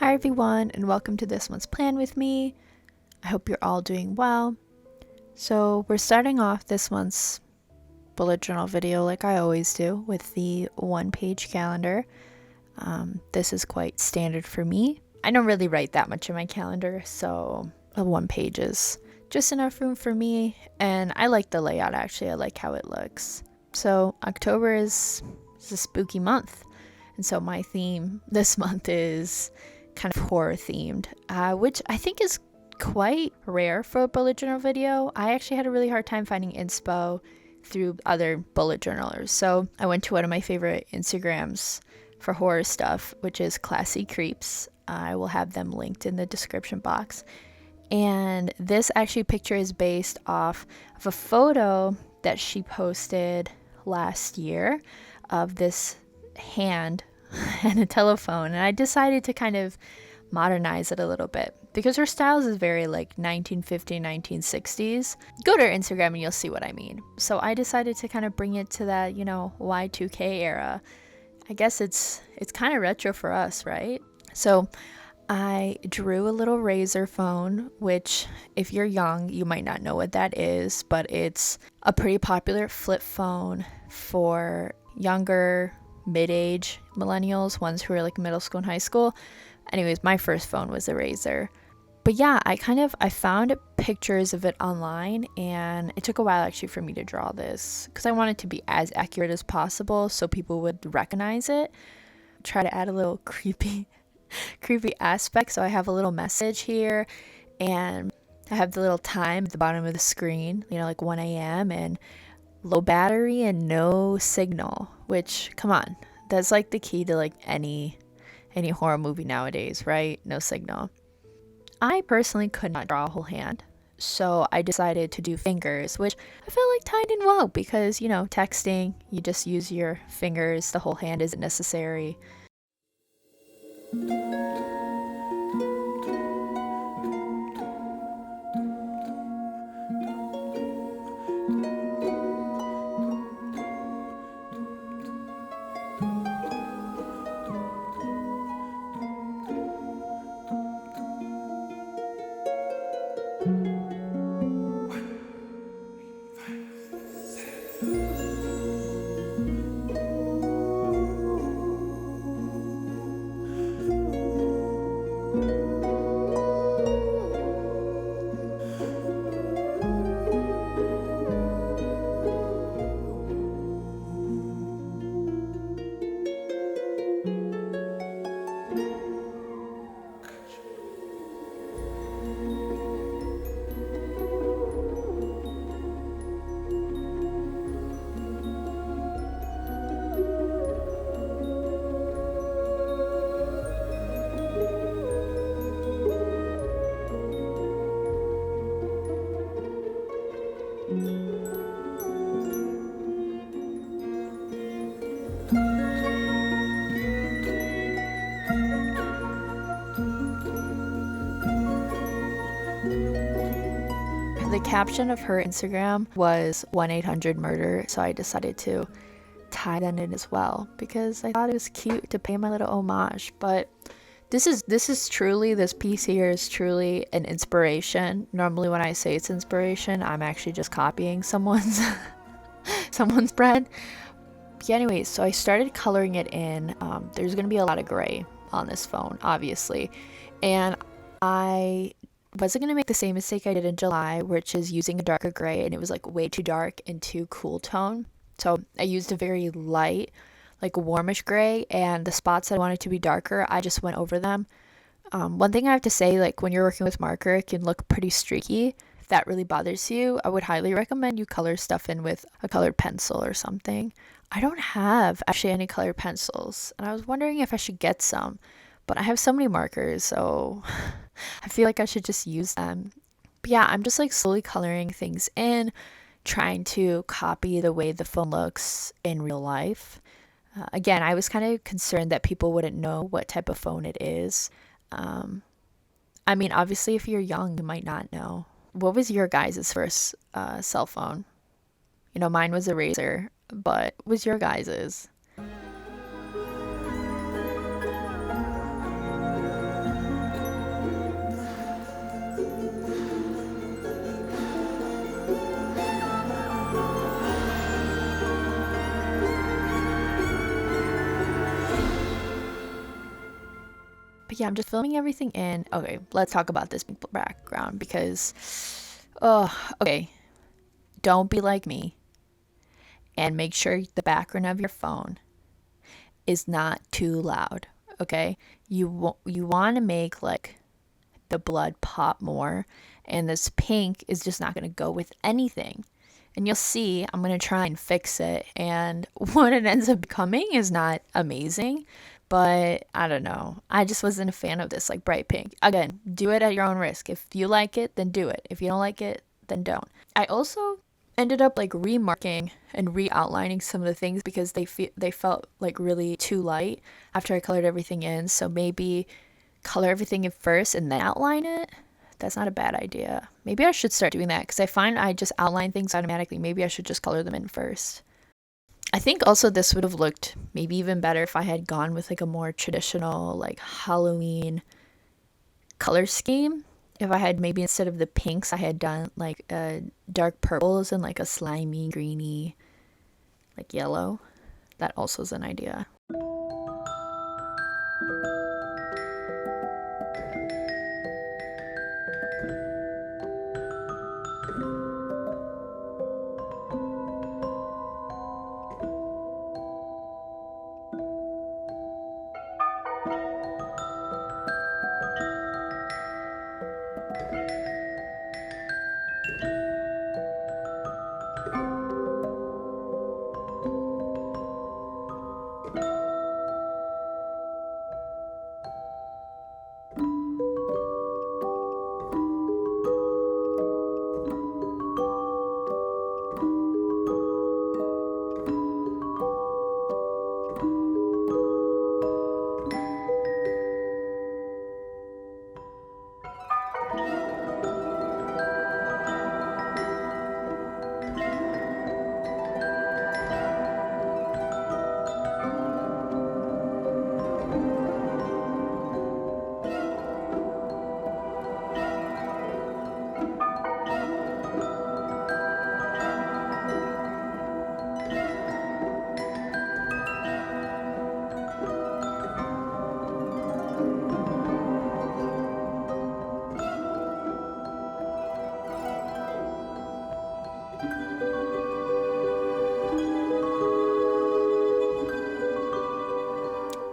Hi everyone, and welcome to this month's plan with me. I hope you're all doing well. So we're starting off this month's bullet journal video like I always do with the one-page calendar. This is quite standard for me. I don't really write that much in my calendar, so a one page is just enough room for me, and I like the layout actually. I like how it looks. So October is a spooky month, and so my theme this month is kind of horror themed, which I think is quite rare for a bullet journal video. I actually had a really hard time finding inspo through other bullet journalers, so I went to one of my favorite Instagrams for horror stuff, which is Classy Creeps. I will have them linked in the description box. And this actually picture is based off of a photo that she posted last year of this hand and a telephone, and I decided to kind of modernize it a little bit because her styles is very like 1950s, 1960s. Go to her Instagram and you'll see what I mean. So I decided to kind of bring it to that, Y2K era. I guess it's kind of retro for us, right? So I drew a little razor phone, which if you're young, you might not know what that is, but it's a pretty popular flip phone for younger mid-age millennials, ones who are like middle school and high school. Anyways, my first phone was a razor. But yeah, I found pictures of it online, and it took a while actually for me to draw this because I wanted to be as accurate as possible so people would recognize it. Try to add a little creepy aspect. So I have a little message here, and I have the little time at the bottom of the screen, like 1 a.m. and low battery and no signal, which, come on, that's like the key to like any horror movie nowadays, right? No signal. I personally could not draw a whole hand, so I decided to do fingers, which I felt like tied in well because, texting, you just use your fingers, the whole hand isn't necessary. The caption of her Instagram was 1-800-MURDER, so I decided to tie that in as well because I thought it was cute to pay my little homage. But this piece here is truly an inspiration. Normally when I say it's inspiration, I'm actually just copying someone's brand. But yeah, anyways, so I started coloring it in. There's gonna be a lot of gray on this phone, obviously, and I wasn't gonna make the same mistake I did in July, which is using a darker gray, and it was like way too dark and too cool tone. So I used a very light, like warmish gray, and the spots that I wanted to be darker, I just went over them. One thing I have to say, like when you're working with marker, it can look pretty streaky. If that really bothers you, I would highly recommend you color stuff in with a colored pencil or something. I don't have actually any colored pencils, and I was wondering if I should get some, but I have so many markers, so I feel like I should just use them. But yeah, I'm just like slowly coloring things in, trying to copy the way the phone looks in real life. Again, I was kind of concerned that people wouldn't know what type of phone it is. I mean, obviously, if you're young, you might not know. What was your guys' first cell phone? Mine was a Razor, but what was your guys's? But yeah, I'm just filming everything in. Okay, let's talk about this background because, oh, okay. Don't be like me and make sure the background of your phone is not too loud, okay? You want to make like the blood pop more, and this pink is just not going to go with anything. And you'll see, I'm going to try and fix it, and what it ends up becoming is not amazing, but I don't know. I just wasn't a fan of this like bright pink. Again, do it at your own risk. If you like it, then do it. If you don't like it, then don't. I also ended up like remarking and re-outlining some of the things because they felt like really too light after I colored everything in. So maybe color everything in first and then outline it. That's not a bad idea. Maybe I should start doing that because I find I just outline things automatically. Maybe I should just color them in first. I think also this would have looked maybe even better if I had gone with like a more traditional like Halloween color scheme. If I had maybe instead of the pinks, I had done like dark purples and like a slimy, greeny, like yellow. That also is an idea.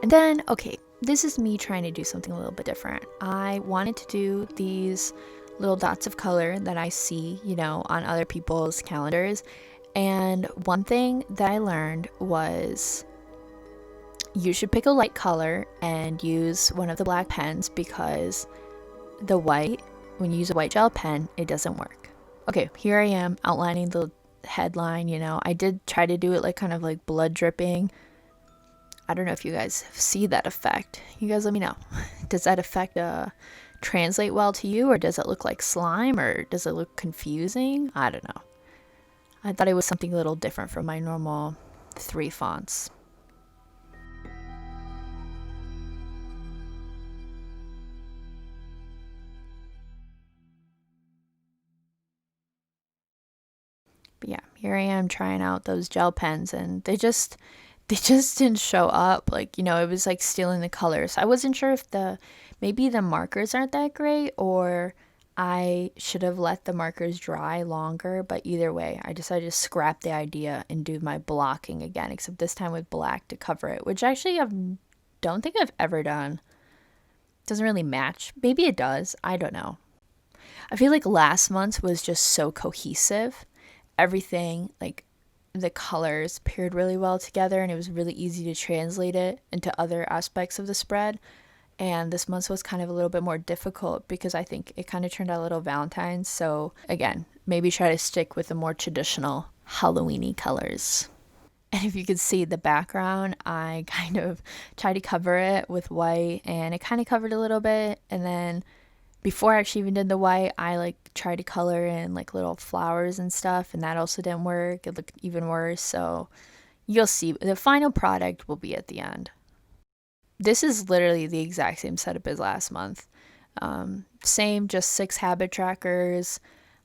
And then, okay, this is me trying to do something a little bit different. I wanted to do these little dots of color that I see, on other people's calendars. And one thing that I learned was you should pick a light color and use one of the black pens because the white, when you use a white gel pen, it doesn't work. Okay, here I am outlining the headline, I did try to do it like kind of like blood dripping. I don't know if you guys see that effect. You guys let me know. Does that effect translate well to you, or does it look like slime, or does it look confusing? I don't know. I thought it was something a little different from my normal 3 fonts. But yeah, here I am trying out those gel pens, and they just didn't show up. Like, it was like stealing the colors. I wasn't sure if maybe the markers aren't that great, or I should have let the markers dry longer. But either way, I decided to scrap the idea and do my blocking again, except this time with black to cover it, which actually don't think I've ever done. Doesn't really match. Maybe it does. I don't know. I feel like last month was just so cohesive. Everything, like the colors paired really well together, and it was really easy to translate it into other aspects of the spread. And this month was kind of a little bit more difficult because I think it kind of turned out a little Valentine's. So again, maybe try to stick with the more traditional Halloween-y colors. And if you could see the background, I kind of tried to cover it with white, and it kind of covered a little bit. And then before I actually even did the white, I like tried to color in like little flowers and stuff, and that also didn't work. It looked even worse. So you'll see. The final product will be at the end. This is literally the exact same setup as last month. Same, just 6 habit trackers.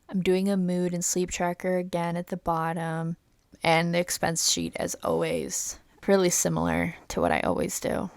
I'm doing a mood and sleep tracker again at the bottom, and the expense sheet as always. Really similar to what I always do.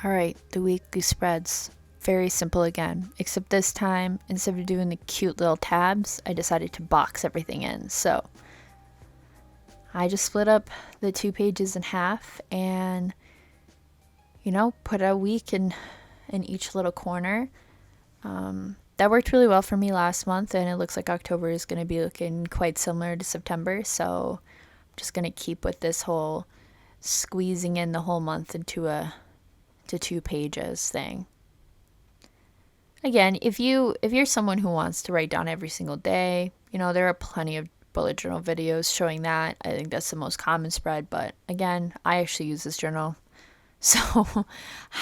Alright, the weekly spreads. Very simple again, except this time, instead of doing the cute little tabs, I decided to box everything in. So I just split up the 2 pages in half and, put a week in each little corner. That worked really well for me last month, and it looks like October is going to be looking quite similar to September. So I'm just going to keep with this whole squeezing in the whole month into to 2 pages thing. Again, if you're someone who wants to write down every single day, there are plenty of bullet journal videos showing that. I think that's the most common spread, but again, I actually use this journal, so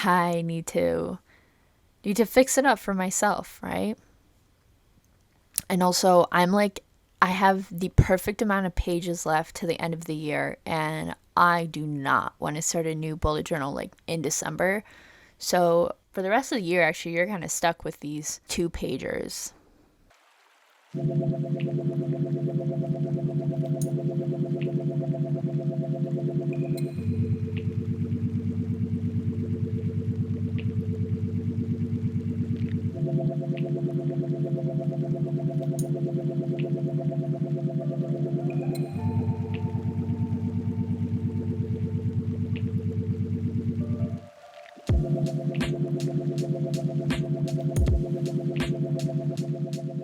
I need to fix it up for myself, right? And also, I have the perfect amount of pages left to the end of the year, and I do not want to start a new bullet journal in December. So for the rest of the year, actually, you're kind of stuck with these 2 pagers.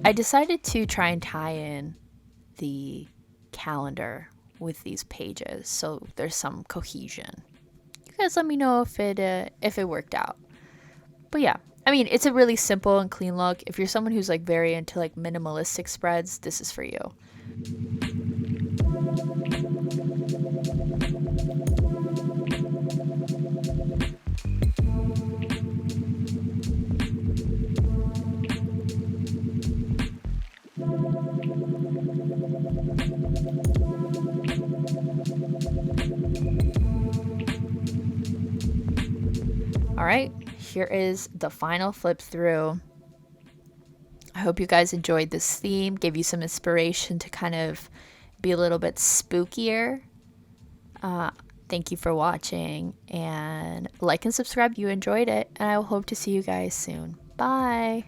I decided to try and tie in the calendar with these pages so there's some cohesion. You guys let me know if it worked out. But yeah, I mean, it's a really simple and clean look. If you're someone who's very into minimalistic spreads, this is for you. All right, here is the final flip through. I hope you guys enjoyed this theme, gave you some inspiration to kind of be a little bit spookier. Thank you for watching, and like and subscribe if you enjoyed it, and I will hope to see you guys soon. Bye!